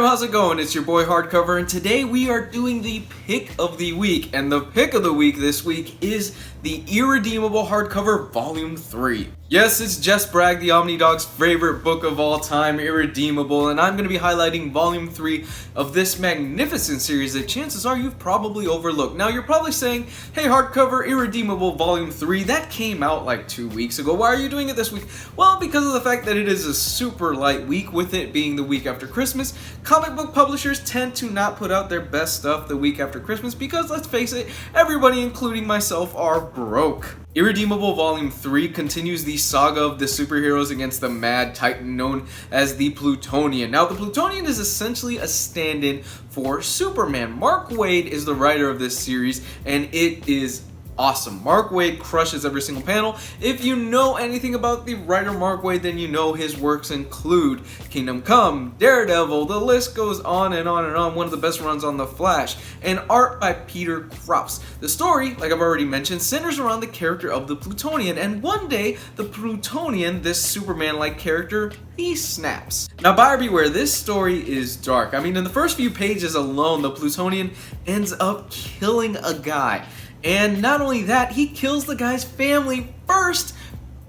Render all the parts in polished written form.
how's it going? It's your boy Hardcover, and today we are doing the pick of the week. And the pick of the week this week is the Irredeemable Hardcover Volume 3. Yes, it's Jess Bragg, the Omnidog's favorite book of all time, Irredeemable, and I'm going to be highlighting Volume 3 of this magnificent series that chances are you've probably overlooked. Now, you're probably saying, hey Hardcover, Irredeemable Volume 3, that came out like 2 weeks ago. Why are you doing it this week? Well, because of the fact that it is a super light week, with it being the week after Christmas. Comic book publishers tend to not put out their best stuff the week after Christmas because, let's face it, everybody, including myself, are broke. Irredeemable Volume 3 continues the saga of the superheroes against the Mad Titan known as the Plutonian. Now, the Plutonian is essentially a stand-in for Superman. Mark Waid is the writer of this series, and it is awesome. Mark Waid crushes every single panel. If you know anything about the writer Mark Waid, then you know his works include Kingdom Come, Daredevil, the list goes on and on and on. One of the best runs on The Flash, and art by Peter Krause. The story, like I've already mentioned, centers around the character of the Plutonian, and one day, the Plutonian, this Superman-like character, he snaps. Now, buyer beware, this story is dark. I mean, in the first few pages alone, the Plutonian ends up killing a guy. And not only that, he kills the guy's family first,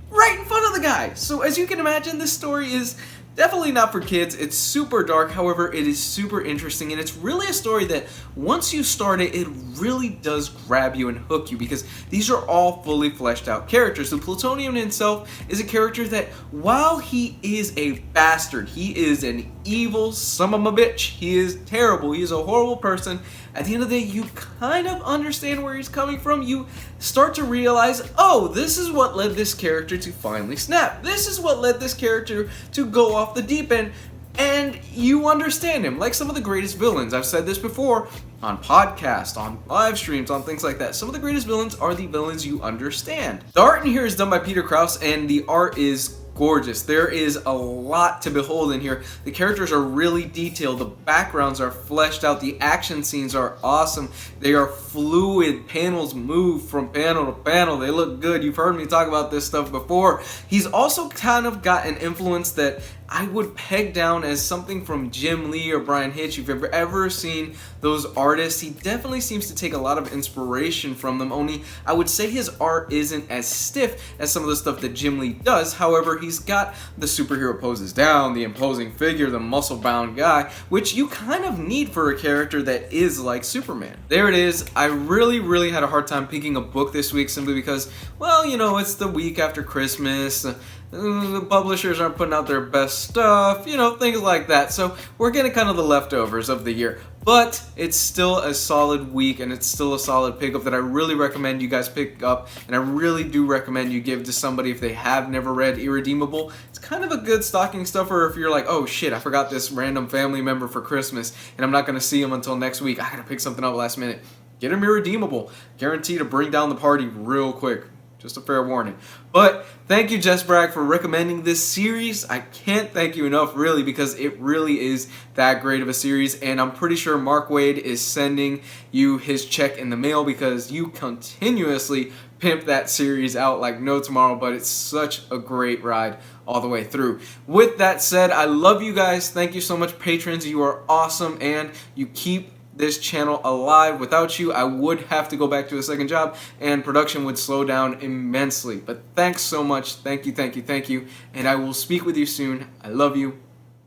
right in front of the guy. So as you can imagine, this story is definitely not for kids. It's super dark, however, it is super interesting, and it's really a story that once you start it, it really does grab you and hook you, because these are all fully fleshed out characters. The Plutonian himself is a character that, while he is a bastard, he is an evil son of a bitch, he is terrible, he is a horrible person, at the end of the day, you kind of understand where he's coming from. You start to realize, oh, this is what led this character to finally snap. This is what led this character to go off the deep end. And you understand him, like some of the greatest villains. I've said this before on podcasts, on live streams, on things like that. Some of the greatest villains are the villains you understand. The art in here is done by Peter Krause, and the art is gorgeous. There is a lot to behold in here. The characters are really detailed. The backgrounds are fleshed out. The action scenes are awesome. They are fluid. Panels move from panel to panel. They look good. You've heard me talk about this stuff before. He's also kind of got an influence that I would peg down as something from Jim Lee or Brian Hitch. If you've ever seen those artists, he definitely seems to take a lot of inspiration from them, only I would say his art isn't as stiff as some of the stuff that Jim Lee does. However, he's got the superhero poses down, the imposing figure, the muscle-bound guy, which you kind of need for a character that is like Superman. There it is. I really had a hard time picking a book this week simply because, well, you know, it's the week after Christmas. The publishers aren't putting out their best stuff, you know, things like that. So we're getting kind of the leftovers of the year. But it's still a solid week, and it's still a solid pickup that I really recommend you guys pick up. And I really do recommend you give to somebody if they have never read Irredeemable. It's kind of a good stocking stuffer if you're like, oh shit, I forgot this random family member for Christmas, and I'm not going to see him until next week. I gotta pick something up last minute. Get him Irredeemable. Guaranteed to bring down the party real quick. Just a fair warning. But thank you, Jess Bragg, for recommending this series. I can't thank you enough, really, because it really is that great of a series. And I'm pretty sure Mark Waid is sending you his check in the mail because you continuously pimp that series out like no tomorrow. But it's such a great ride all the way through. With that said, I love you guys. Thank you so much, patrons. You are awesome, and you keep this channel alive. Without you, I would have to go back to a second job and production would slow down immensely. But thanks so much. Thank you, and I will speak with you soon. I love you.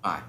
Bye.